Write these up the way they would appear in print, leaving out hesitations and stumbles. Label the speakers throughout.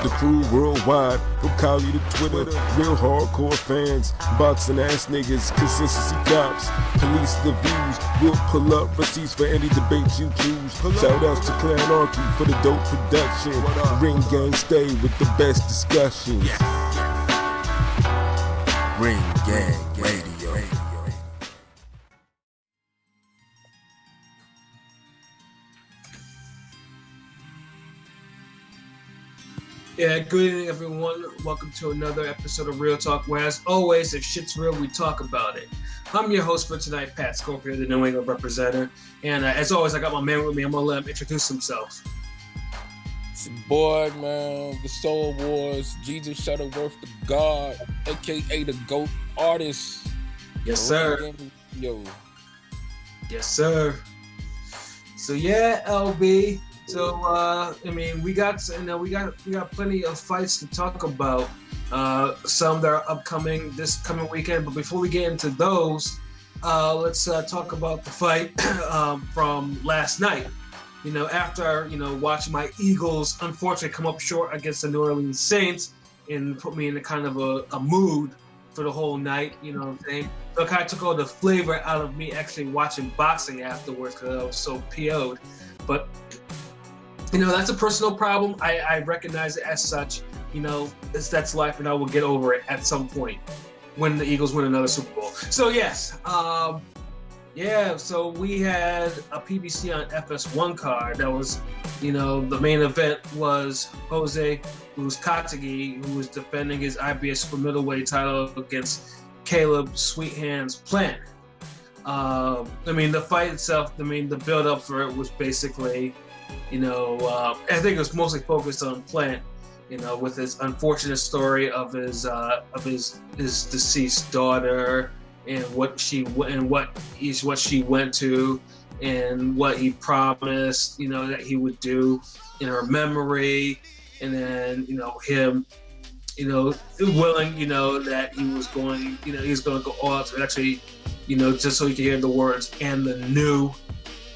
Speaker 1: The crew worldwide, from Cali to Twitter, real hardcore fans, boxing ass niggas, consistency cops, police the views, we'll pull up receipts for any debate you choose. Shout outs to Clan Archie for the dope production. Ring Gang stay with the best discussions. Ring Gang Radio.
Speaker 2: Yeah, good evening, everyone. Welcome to another episode of Real Talk, where, as always, if shit's real, we talk about it. I'm your host for tonight, Pat Scorpio, the New England representative. And as always, I got my man with me. I'm going to let him introduce himself.
Speaker 3: It's your boy, man, the Soul Wars, Jesus Shuttleworth, the God, a.k.a. the GOAT artist.
Speaker 2: Yes, sir.
Speaker 3: Yo.
Speaker 2: Yes, sir. So, yeah, LB. So we got plenty of fights to talk about. Some that are upcoming this coming weekend. But before we get into those, let's talk about the fight from last night. You know, after watching my Eagles unfortunately come up short against the New Orleans Saints and put me in a kind of a mood for the whole night. You know what I'm saying? So it kind of took all the flavor out of me actually watching boxing afterwards because I was so PO'd. But that's a personal problem. I recognize it as such. That's life, and I will get over it at some point when the Eagles win another Super Bowl. So yes, so we had a PBC on FS1 card. That was, the main event was Jose Uzcategui, who was defending his IBS super middleweight title against Caleb Sweet Hands Plant. The fight itself, the build up for it was basically, I think it was mostly focused on Plant, with his unfortunate story of his deceased daughter and what she went to and what he promised, that he would do in her memory, and then him, willing, that he was going to go all out to actually, just so he could hear the words "and the new,"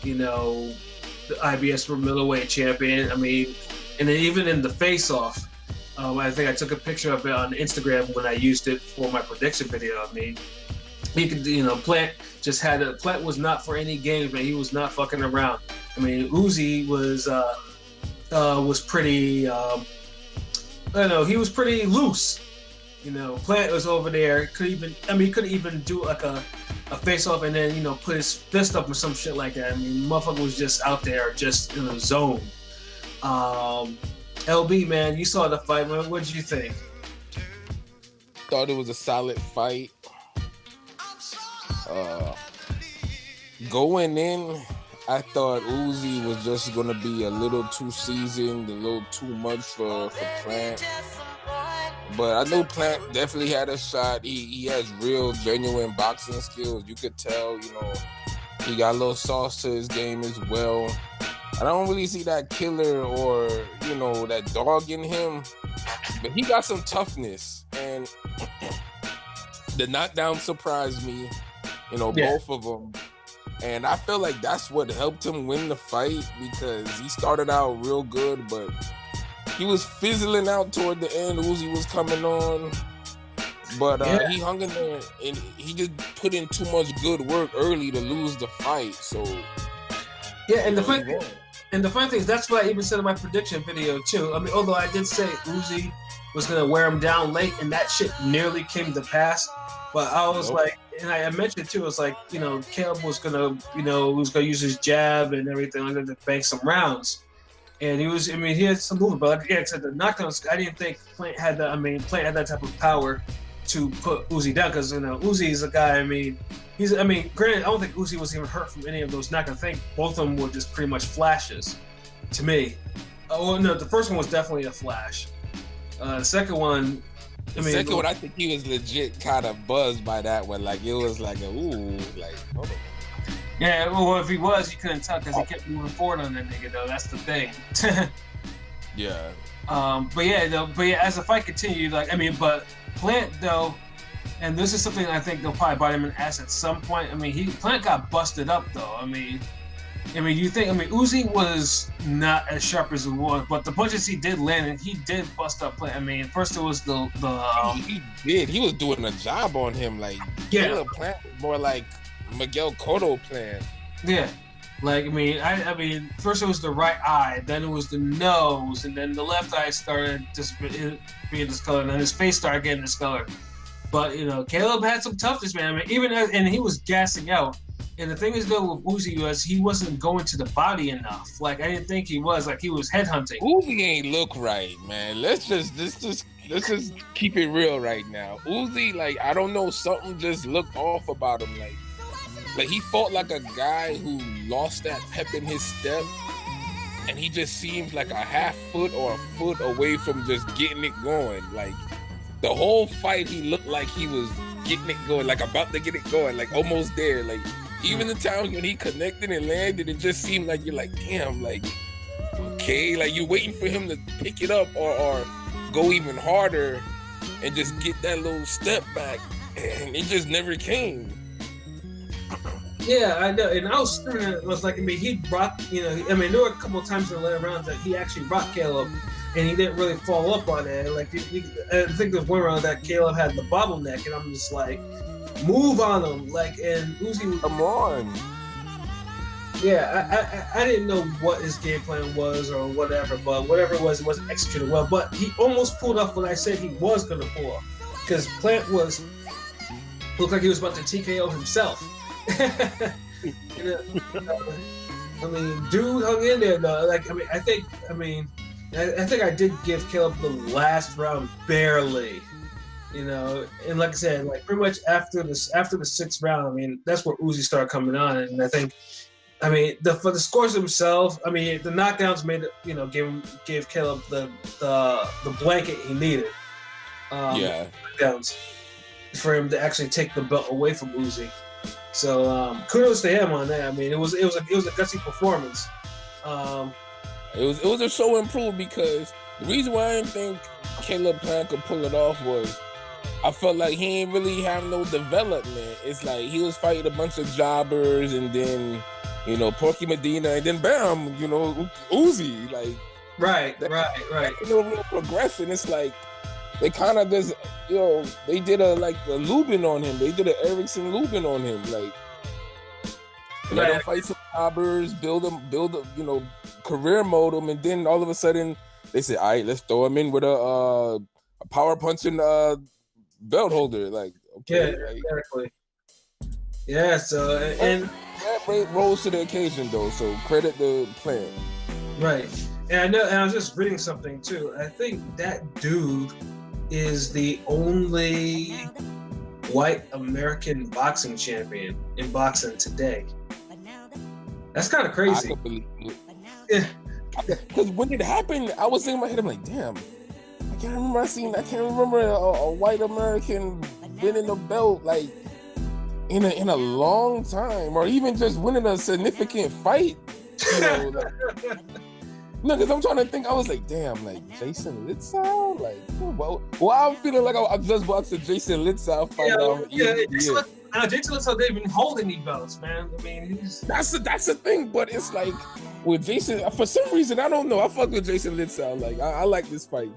Speaker 2: the IBS for middleweight champion. And then even in the face-off, I think I took a picture of it on Instagram when I used it for my prediction video. He could, Plant just had Plant was not for any games, man. He was not fucking around. Uzi was pretty, he was pretty loose. Plant was over there. He couldn't even do like a face-off and then, put his fist up or some shit like that. Motherfucker was just out there, just in a zone. LB, man, you saw the fight, man. What did you think?
Speaker 3: Thought it was a solid fight. Going in, I thought Uzi was just going to be a little too seasoned, a little too much for Plant. But I know Plant definitely had a shot. He has real, genuine boxing skills. You could tell, he got a little sauce to his game as well. I don't really see that killer or, that dog in him. But he got some toughness. And the knockdown surprised me, both of them. And I feel like that's what helped him win the fight because he started out real good, but he was fizzling out toward the end. Uzi was coming on, but he hung in there and he just put in too much good work early to lose the fight. So
Speaker 2: and the funny thing is that's what I even said in my prediction video too. Although I did say Uzi was gonna wear him down late, and that shit nearly came to pass. But I was like, and I mentioned too, it's like, Caleb was gonna, use his jab and everything like that to bank some rounds. And he had some movement, but like I said, the knockdowns, I didn't think Plant had that. Plant had that type of power to put Uzi down because, Uzi is a guy, granted, I don't think Uzi was even hurt from any of those knockdowns. I think both of them were just pretty much flashes to me. The first one was definitely a flash. The second one,
Speaker 3: I think he was legit kind of buzzed by that one. Like, it was like hold on.
Speaker 2: Yeah, well, if he was, you couldn't tell because he kept moving forward on that nigga, though. That's the thing.
Speaker 3: Yeah.
Speaker 2: But as the fight continued, but Plant, though, and this is something I think they'll probably bite him in the ass at some point. Plant got busted up, though. I mean, Uzi was not as sharp as he was, but the punches he did land, and he did bust up Plant. I mean, first it was
Speaker 3: he did. He was doing a job on him. Like Caleb Plant was more like Miguel Cotto Plant.
Speaker 2: Yeah. Like, I mean, first it was the right eye, then it was the nose, and then the left eye started just being discolored, and then his face started getting discolored. But, Caleb had some toughness, man. I mean, and he was gassing out. And the thing is, though, with Uzi was he wasn't going to the body enough. Like, I didn't think he was. Like, he was headhunting.
Speaker 3: Uzi ain't look right, man. Let's just keep it real right now. Uzi, like, I don't know, something just looked off about him. Like he fought like a guy who lost that pep in his step, and he just seems like a half foot or a foot away from just getting it going. Like the whole fight, he looked like he was getting it going, like about to get it going, like almost there. Like even the times when he connected and landed, it just seemed like you're like, damn, like okay, like you're waiting for him to pick it up or go even harder and just get that little step back, and it just never came.
Speaker 2: Yeah, I know, and I was screaming at it. I was like, he rocked, there were a couple of times in the later rounds that he actually rocked Caleb, and he didn't really fall up on it. Like, I think there's one round that Caleb had the bottleneck, and I'm just like, move on him. Like, and Uzi,
Speaker 3: come on.
Speaker 2: Yeah, I didn't know what his game plan was or whatever, but whatever it wasn't executed well. But he almost pulled off what I said he was going to pull off, because Plant looked like he was about to TKO himself. Dude hung in there though. Like, I think I did give Caleb the last round barely, and like I said, like pretty much after the sixth round, that's where Uzi started coming on, and I think, for the scores themselves, the knockdowns made it, gave Caleb the blanket he needed. Knockdowns for him to actually take the belt away from Uzi. So kudos to him on that. It was a gutsy performance.
Speaker 3: It was a show improved, because the reason why I didn't think Caleb Plant could pull it off was I felt like he ain't really have no development. It's like he was fighting a bunch of jobbers, and then Porky Medina, and then bam, Uzi. Like
Speaker 2: right.
Speaker 3: No real progression. It's like they kind of just, they did a Lubin on him. They did an Erickson Lubin on him. Like, let him fight some jobbers, build a, career mode him, and then all of a sudden they said, all right, let's throw him in with a power punching belt holder. Like, okay,
Speaker 2: exactly. Yeah, so and
Speaker 3: that rose to the occasion though. So credit the Plant.
Speaker 2: Right, and I know, and I was just reading something too. I think that dude is the only white American boxing champion in boxing today. That's kind of crazy.
Speaker 3: I can believe it.
Speaker 2: Yeah.
Speaker 3: Because when it happened, I was thinking in my head, I'm like, damn, I can't remember a white American winning a belt like in a long time, or even just winning a significant fight. No, because I'm trying to think. I was like, damn, like Jason Litzau? Like, well, I'm feeling like I just watched a Jason Litzau fight.
Speaker 2: Jason Litzau didn't even hold any belts, man.
Speaker 3: That's the thing. But it's like with Jason, for some reason, I don't know. I fuck with Jason Litzau. Like, I like this fight.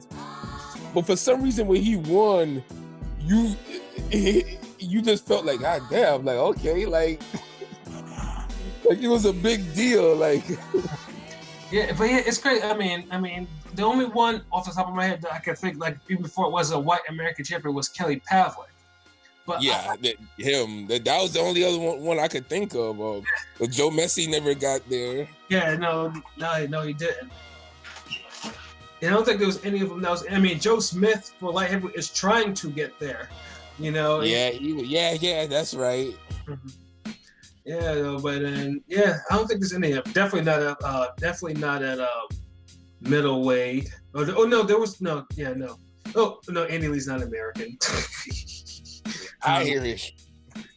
Speaker 3: But for some reason, when he won, you just felt like, God damn, like, okay, like it was a big deal, like.
Speaker 2: Yeah, but it's crazy. The only one off the top of my head that I could think, like, even before it was a white American champion, was Kelly Pavlik. But
Speaker 3: yeah, that was the only other one I could think of. But Joe Messi never got there.
Speaker 2: Yeah, no, he didn't. And I don't think there was any of them that was. Joe Smith for light heavyweight is trying to get there.
Speaker 3: Yeah, that's right.
Speaker 2: Mm-hmm. Yeah, but then I don't think there's any. Definitely not at middleweight. Oh no, there was no. Yeah, no. Oh no, Andy Lee's not American.
Speaker 3: Irish.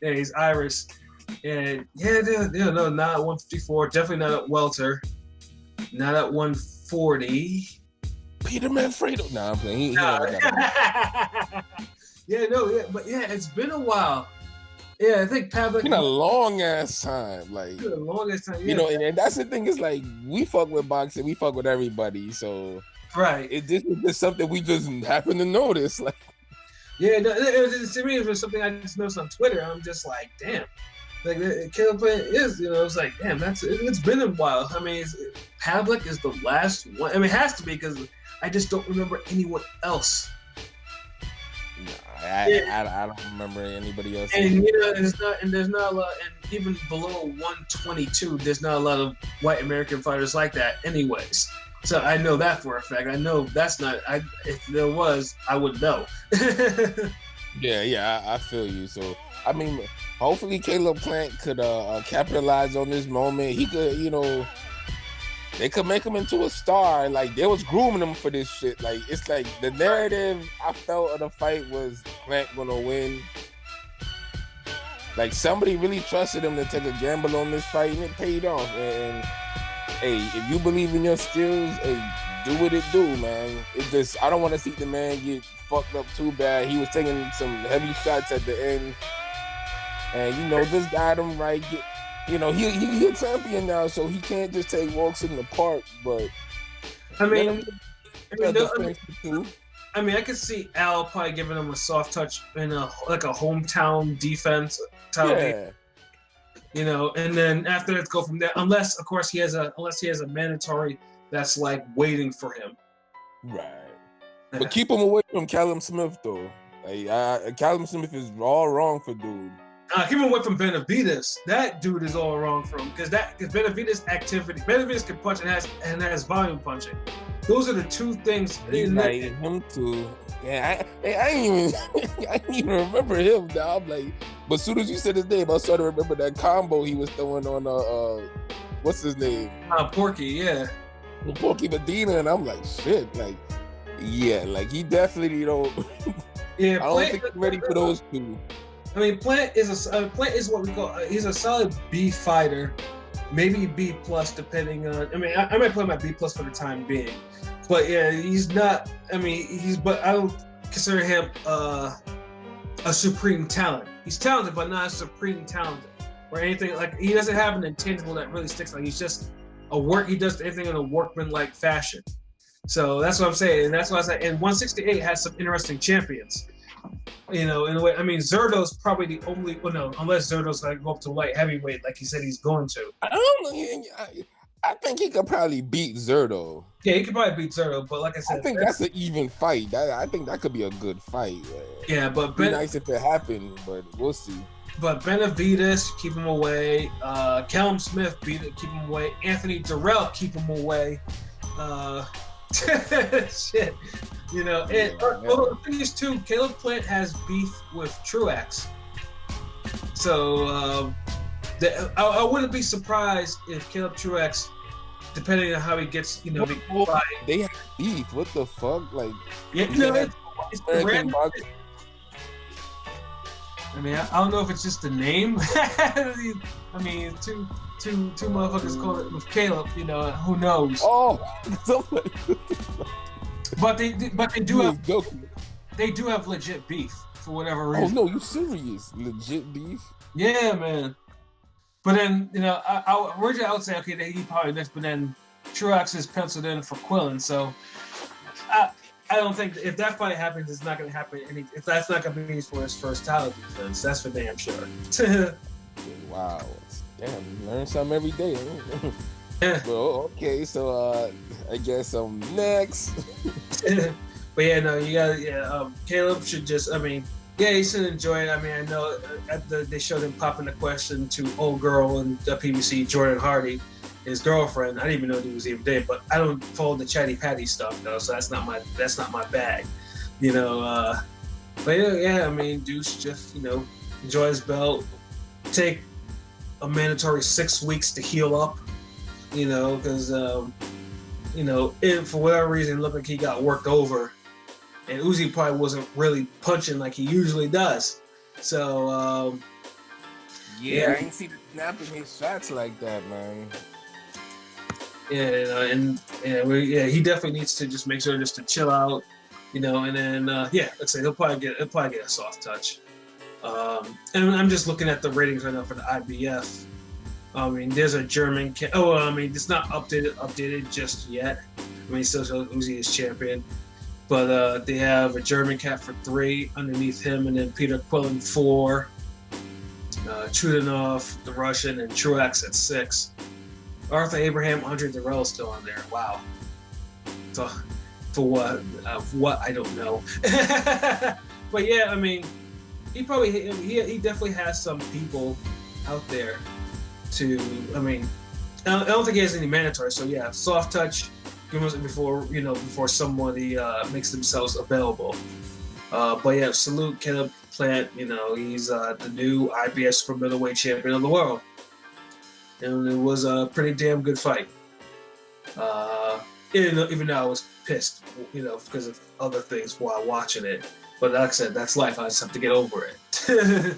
Speaker 2: Yeah, he's Irish. And no, not at 154. Definitely not at welter. Not at 140.
Speaker 3: Peter Manfredo. Nah, I'm playing.
Speaker 2: But it's been a while. Yeah, I think Pavlik.
Speaker 3: In a long ass time, like
Speaker 2: The longest time, yeah.
Speaker 3: you know, and that's the thing is like we fuck with boxing, we fuck with everybody, so
Speaker 2: Right.
Speaker 3: this is just something we just happen to notice, like.
Speaker 2: Yeah, no, to me, it was something I just noticed on Twitter. I'm just like, damn, like Caleb Plant is, it's like, damn, it's been a while. I mean, Pavlik is the last one. I mean, it has to be because I just don't remember anyone else.
Speaker 3: No, I don't remember anybody else.
Speaker 2: And there's not a lot, and even below 122, there's not a lot of white American fighters like that, anyways. So I know that for a fact. I know that's not. If there was, I would know.
Speaker 3: Yeah, I feel you. So I mean, hopefully Caleb Plant could capitalize on this moment. He could, they could make him into a star. Like they was grooming him for this shit. Like it's like the narrative I felt of the fight was Plant gonna win. Like somebody really trusted him to take a gamble on this fight, and it paid off. And hey, if you believe in your skills, hey, do what it do, man. It's just I don't want to see the man get fucked up too bad. He was taking some heavy shots at the end, and just got him right. He a champion now, so he can't just take walks in the park. But
Speaker 2: I mean, I could see Al probably giving him a soft touch in a hometown defense.
Speaker 3: Yeah.
Speaker 2: And then after that, go from there. Unless, of course, he has a mandatory that's like waiting for him.
Speaker 3: Right. But keep him away from Callum Smith, though. Like, Callum Smith is all wrong for dude.
Speaker 2: Keep him away from Benavidez. That dude is all wrong for him because Benavidez activity. Benavidez can punch and has volume punching. Those are the two things.
Speaker 3: Like him too. Yeah, I ain't even remember him. Now I'm like, but as soon as you said his name, I started to remember that combo he was throwing on what's his name?
Speaker 2: Porky, yeah.
Speaker 3: Porky Medina, and I'm like, shit, like, yeah, like he definitely
Speaker 2: Yeah,
Speaker 3: I don't think he's ready for those two.
Speaker 2: I mean, Plant is what we call. He's a solid B fighter, maybe B plus, depending on. I mean, I might put him at B plus for the time being, but yeah, he's not. I mean, but I don't consider him a supreme talent. He's talented, but not a supreme talented or anything. Like he doesn't have an intangible that really sticks. Like he's just he does everything in a workman-like fashion. So that's what I'm saying, and that's why I say. And 168 has some interesting champions. In a way, I mean, Zerdo's probably the only. Well, no, unless Zerdo's like go up to light heavyweight, like he said he's going to.
Speaker 3: I don't know. I think he could probably beat Zerdo.
Speaker 2: Yeah, he could probably beat Zerdo, but like I said,
Speaker 3: I think that's an even fight. I think that could be a good fight.
Speaker 2: Yeah, but
Speaker 3: it'd be nice if it happened, but we'll see.
Speaker 2: But Benavidez, keep him away. Callum Smith, keep him away. Anthony Durrell, keep him away. Shit. And the thing is too, Caleb Plant has beef with Truax. So I wouldn't be surprised if Caleb Truax, depending on how he gets,
Speaker 3: they have beef. What the fuck? Like,
Speaker 2: yeah, it's random. I mean, I don't know if it's just the name. I mean, two motherfuckers call it with Caleb. Who knows?
Speaker 3: Oh,
Speaker 2: but they do have legit beef for whatever reason.
Speaker 3: Oh no, you serious? Legit beef?
Speaker 2: Yeah, man. But then originally I would say okay, he probably next, but then Truax is penciled in for Quillen, so I don't think if that fight happens, it's not going to happen. If that's not going to be for his first title defense, that's for damn sure.
Speaker 3: Wow, damn, you learn something every day.
Speaker 2: Yeah.
Speaker 3: Well, okay, so I guess next.
Speaker 2: But yeah, no, you got Caleb should just. I mean, yeah, he should enjoy it. I mean, I know they showed him popping the question to old girl in WBC, Jordan Hardy, his girlfriend. I didn't even know he was even there, but I don't follow the chatty patty stuff though, so that's not my bag, But yeah, I mean, Deuce just enjoy his belt, take a mandatory 6 weeks to heal up, because if for whatever reason it looked like he got worked over, and Uzi probably wasn't really punching like he usually does, so
Speaker 3: yeah, I ain't see him snapping his shots like that, man.
Speaker 2: Yeah, he definitely needs to just make sure just to chill out, and then let's say he'll probably get a soft touch. And I'm just looking at the ratings right now for the IBF. I mean, there's a German cat. Oh, I mean, it's not updated just yet. I mean, still shows Uzi is champion. But they have a German cat for 3 underneath him, and then Peter Quillen 4. Chudinov, the Russian, and Truex at 6. Arthur Abraham, Andre Dirrell still on there. Wow. So, for what? What I don't know. But yeah, I mean, he definitely has some people out there to. I mean, I don't think he has any mandatory. So yeah, soft touch. Before somebody makes themselves available. But yeah, salute Caleb Plant. He's the new IBF super middleweight champion of the world, and it was a pretty damn good fight. Even though I was pissed, because of other things while watching it. But like I said, that's life. I just have to get over it.